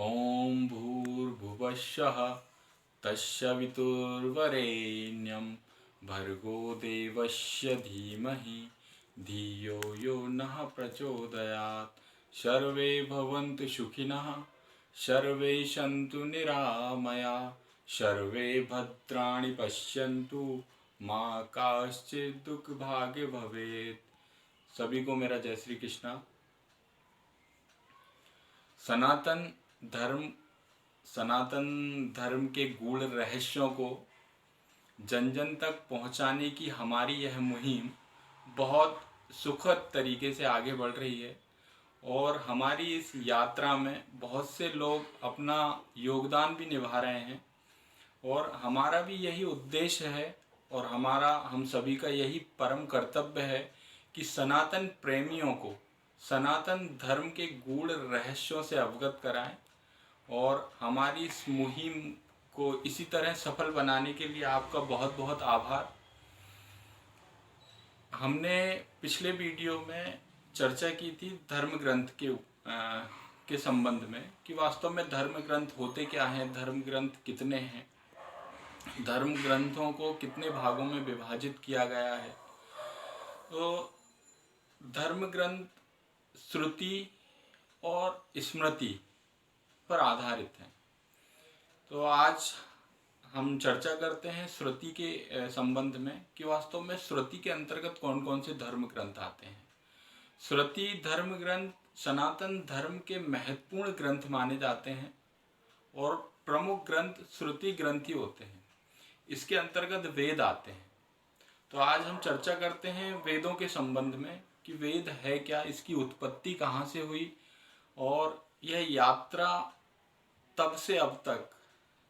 ओम भूर्भुवस्सुः तत्सवितुर्वरेण्यं भर्गो देवस्य धीमहि धियो यो नः प्रचोदयात्। सर्वे भवन्तु सुखिनः, सर्वे सन्तु निरामया, सर्वे भद्राणि पश्यन्तु, माँ काश्चित् दुःखभाग् भवेत्। सभी को मेरा जय श्री कृष्णा। सनातन धर्म के गूढ़ रहस्यों को जन जन तक पहुंचाने की हमारी यह मुहिम बहुत सुखद तरीके से आगे बढ़ रही है और हमारी इस यात्रा में बहुत से लोग अपना योगदान भी निभा रहे हैं और हमारा भी यही उद्देश्य है और हम सभी का यही परम कर्तव्य है कि सनातन प्रेमियों को सनातन धर्म के गूढ़ रहस्यों से अवगत कराएं और हमारी इस मुहिम को इसी तरह सफल बनाने के लिए आपका बहुत बहुत आभार। हमने पिछले वीडियो में चर्चा की थी धर्म ग्रंथ के संबंध में कि वास्तव में धर्म ग्रंथ होते क्या हैं, धर्म ग्रंथ कितने हैं, धर्म ग्रंथों को कितने भागों में विभाजित किया गया है। तो धर्म ग्रंथ श्रुति और स्मृति पर आधारित हैं। तो आज हम चर्चा करते हैं श्रुति के संबंध में कि वास्तव में श्रुति के अंतर्गत कौन कौन से धर्म ग्रंथ आते हैं। श्रुति धर्म ग्रंथ सनातन धर्म के महत्वपूर्ण ग्रंथ माने जाते हैं और प्रमुख ग्रंथ श्रुति ग्रंथ ही होते हैं। इसके अंतर्गत वेद आते हैं। तो आज हम चर्चा करते हैं वेदों के संबंध में कि वेद है क्या, इसकी उत्पत्ति कहाँ से हुई और यह यात्रा तब से अब तक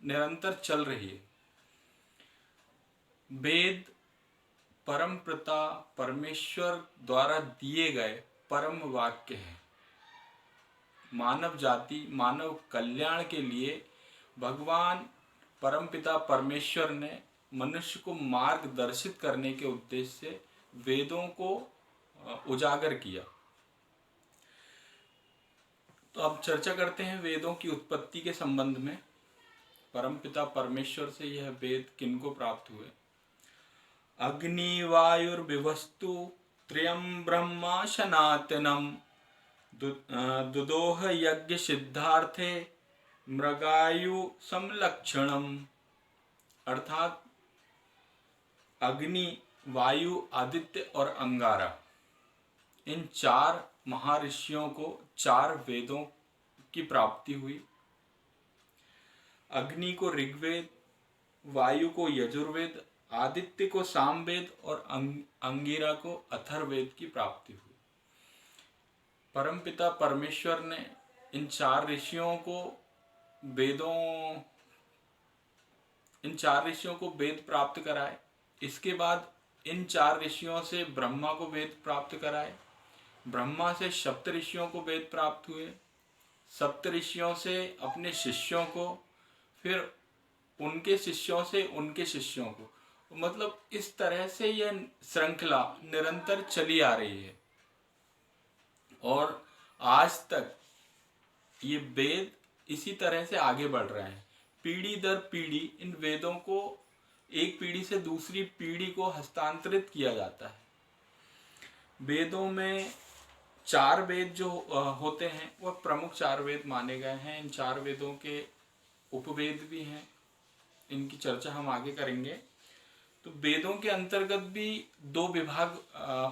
निरंतर चल रही है। वेद परम पिता परमेश्वर द्वारा दिए गए परम वाक्य हैं। मानव जाति मानव कल्याण के लिए भगवान परम पिता परमेश्वर ने मनुष्य को मार्गदर्शित करने के उद्देश्य से वेदों को उजागर किया। तो अब चर्चा करते हैं वेदों की उत्पत्ति के संबंध में। परमपिता परमेश्वर से यह वेद किनको प्राप्त हुए। अग्नि वायुर्विवस्तु त्रयं ब्रह्मा सनातनम दुदोह यज्ञ सिद्धार्थे मृगायु समलक्षणम। अर्थात अग्नि, वायु, आदित्य और अंगारा, इन चार महर्षियों को चार वेदों की प्राप्ति हुई। अग्नि को ऋग्वेद, वायु को यजुर्वेद, आदित्य को सामवेद और अंगिरा को अथर्ववेद की प्राप्ति हुई। परमपिता परमेश्वर ने इन चार ऋषियों को वेद प्राप्त कराए। इसके बाद इन चार ऋषियों से ब्रह्मा को वेद प्राप्त कराए। ब्रह्मा से सप्त ऋषियों को वेद प्राप्त हुए। सप्त ऋषियों से अपने शिष्यों को, फिर उनके शिष्यों से उनके शिष्यों को, मतलब इस तरह से यह श्रृंखला निरंतर चली आ रही है और आज तक ये वेद इसी तरह से आगे बढ़ रहे हैं। पीढ़ी दर पीढ़ी इन वेदों को एक पीढ़ी से दूसरी पीढ़ी को हस्तांतरित किया जाता है। वेदों में चार वेद जो होते हैं वह प्रमुख चार वेद माने गए हैं। इन चार वेदों के उपवेद भी हैं, इनकी चर्चा हम आगे करेंगे। तो वेदों के अंतर्गत भी दो विभाग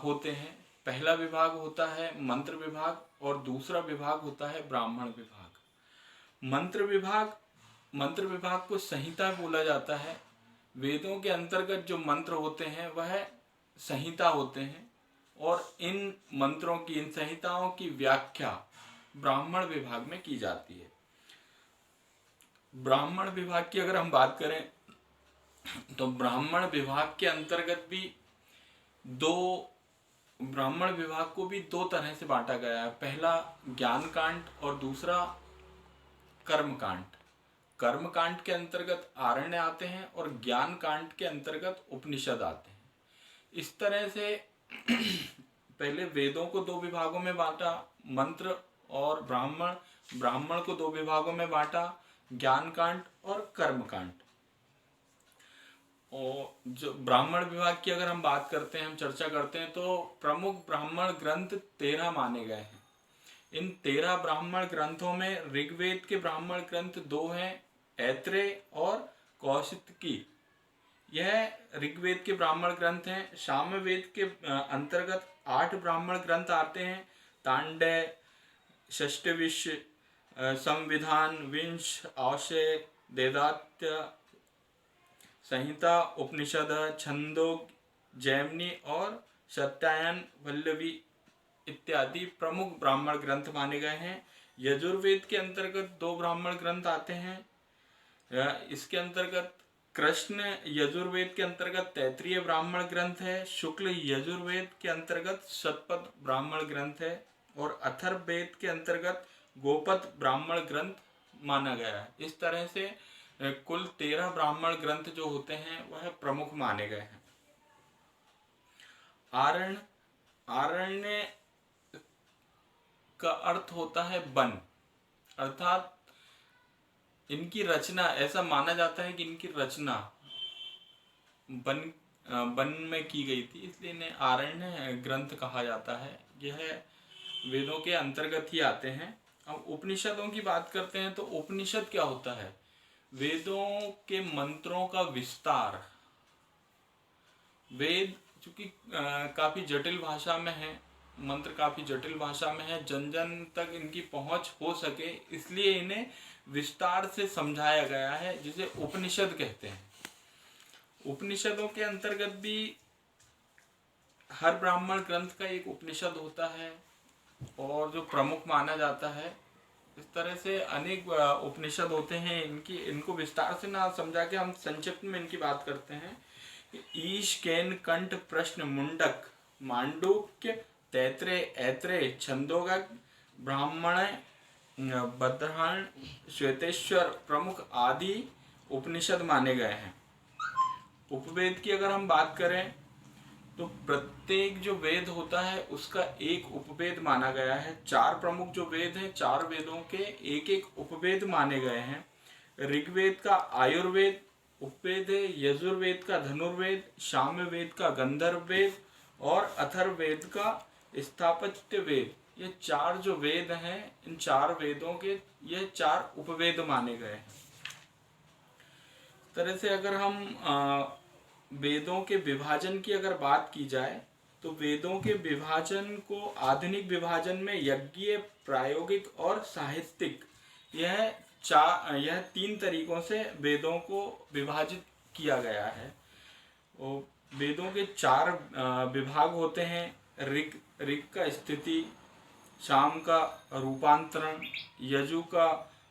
होते हैं। पहला विभाग होता है मंत्र विभाग और दूसरा विभाग होता है ब्राह्मण विभाग। मंत्र विभाग को संहिता बोला जाता है। वेदों के अंतर्गत जो मंत्र होते हैं वह संहिता होते हैं और इन मंत्रों की, इन संहिताओं की व्याख्या ब्राह्मण विभाग में की जाती है। ब्राह्मण विभाग की अगर हम बात करें तो ब्राह्मण विभाग के अंतर्गत भी ब्राह्मण विभाग को भी दो तरह से बांटा गया है। पहला ज्ञान कांड और दूसरा कर्म कांड। कर्म कांड के अंतर्गत आरण्य आते हैं और ज्ञान कांड के अंतर्गत उपनिषद आते हैं। इस तरह से पहले वेदों को दो विभागों में बांटा, मंत्र और ब्राह्मण। ब्राह्मण को दो विभागों में बांटा, ज्ञान कांड और कर्म कांड। और जो ब्राह्मण विभाग की अगर हम बात करते हैं, हम चर्चा करते हैं, तो प्रमुख ब्राह्मण ग्रंथ 13 माने गए हैं। इन 13 ब्राह्मण ग्रंथों में ऋग्वेद के ब्राह्मण ग्रंथ 2 हैं, ऐत्रेय और कौशितकी। यह ऋग्वेद के ब्राह्मण ग्रंथ हैं। सामवेद के अंतर्गत 8 ब्राह्मण ग्रंथ आते हैं, तांडय, षष्टविश, संविधान, विंश, औशय, वेदात्य, संहिता, उपनिषद, छंदोग, जैमिनी और सत्यायन वल्लवी इत्यादि प्रमुख ब्राह्मण ग्रंथ माने गए हैं। यजुर्वेद के अंतर्गत 2 ब्राह्मण ग्रंथ आते हैं। इसके अंतर्गत कृष्ण यजुर्वेद के अंतर्गत तैत्रीय ब्राह्मण ग्रंथ है, शुक्ल यजुर्वेद के अंतर्गत शतपथ ब्राह्मण ग्रंथ है और अथर्ववेद के अंतर्गत गोपद ब्राह्मण ग्रंथ माना गया है। इस तरह से कुल 13 ब्राह्मण ग्रंथ जो होते हैं वह प्रमुख माने गए हैं। आरण्य का अर्थ होता है वन, अर्थात इनकी रचना, ऐसा माना जाता है कि इनकी रचना वन में की गई थी, इसलिए इन्हें आरण्य ग्रंथ कहा जाता है। यह वेदों के अंतर्गत ही आते हैं। अब उपनिषदों की बात करते हैं तो उपनिषद क्या होता है? वेदों के मंत्रों का विस्तार। वेद चूंकि काफी जटिल भाषा में है, मंत्र काफी जटिल भाषा में है, जन जन तक इनकी पहुंच हो सके इसलिए इन्हें विस्तार से समझाया गया है, जिसे उपनिषद कहते हैं। उपनिषदों के अंतर्गत भी हर ब्राह्मण ग्रंथ का एक उपनिषद होता है और जो प्रमुख माना जाता है। इस तरह से अनेक उपनिषद होते हैं। इनको विस्तार से ना समझा के हम संक्षिप्त में इनकी बात करते हैं। ईश, केन, कंठ, प्रश्न, मुंडक, मांडूक्य, तैत्रेय, ऐत्रेय, छंदोगग, ब्राह्मण, बद्रहाण, श्वेतेश्वर प्रमुख आदि उपनिषद माने गए हैं। उपवेद की अगर हम बात करें तो प्रत्येक जो वेद होता है उसका एक उपवेद माना गया है। 4 प्रमुख जो वेद हैं, 4 वेदों के एक एक उपवेद माने गए हैं। ऋग्वेद का आयुर्वेद उपवेद है, यजुर्वेद का धनुर्वेद, सामवेद का गंधर्व वेद और अथर्ववेद का स्थापत्य वेद। ये 4 जो वेद हैं, इन 4 वेदों के ये 4 उपवेद माने गए हैं। इस तरह से अगर हम वेदों के विभाजन की अगर बात की जाए तो वेदों के विभाजन को आधुनिक विभाजन में यज्ञीय, प्रायोगिक और साहित्यिक, यह 3 तरीकों से वेदों को विभाजित किया गया है। वेदों के 4 विभाग होते हैं। ऋग का स्थिति, साम का रूपांतरण, यजु का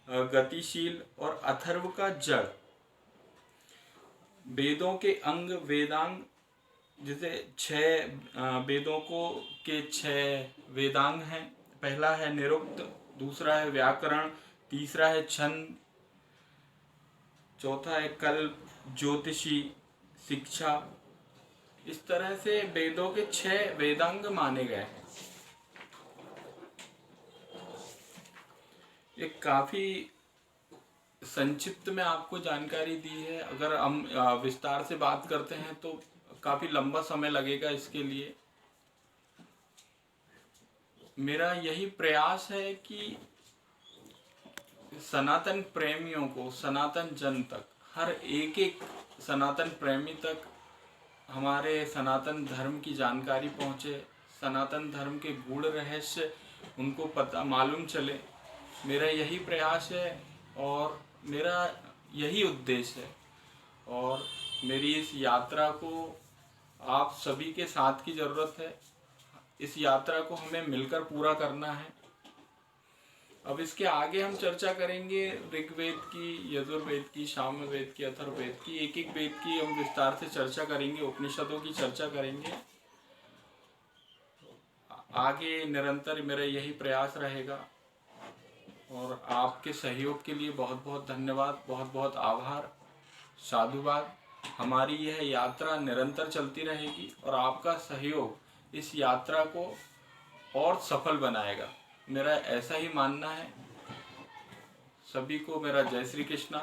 गतिशील और अथर्व का जड़। वेदों के अंग वेदांग, जैसे 6 वेदों के 6 वेदांग हैं। पहला है निरुक्त, दूसरा है व्याकरण, तीसरा है छंद, चौथा है कल्प, ज्योतिषी, शिक्षा। इस तरह से वेदों के 6 वेदांग माने गए हैं। ये काफी संक्षिप्त में आपको जानकारी दी है। अगर हम विस्तार से बात करते हैं तो काफी लंबा समय लगेगा इसके लिए। मेरा यही प्रयास है कि सनातन प्रेमियों को, सनातन जन तक, हर एक सनातन प्रेमी तक हमारे सनातन धर्म की जानकारी पहुँचे, सनातन धर्म के गूढ़ रहस्य उनको पता मालूम चले। मेरा यही प्रयास है और मेरा यही उद्देश्य है और मेरी इस यात्रा को आप सभी के साथ की ज़रूरत है। इस यात्रा को हमें मिलकर पूरा करना है। अब इसके आगे हम चर्चा करेंगे ऋग्वेद की, यजुर्वेद की, सामवेद की, अथर्ववेद की, एक एक वेद की हम विस्तार से चर्चा करेंगे, उपनिषदों की चर्चा करेंगे। आगे निरंतर मेरा यही प्रयास रहेगा और आपके सहयोग के लिए बहुत बहुत धन्यवाद, बहुत बहुत आभार, साधुवाद। हमारी यह यात्रा निरंतर चलती रहेगी और आपका सहयोग इस यात्रा को और सफल बनाएगा, मेरा ऐसा ही मानना है। सभी को मेरा जय श्री कृष्णा।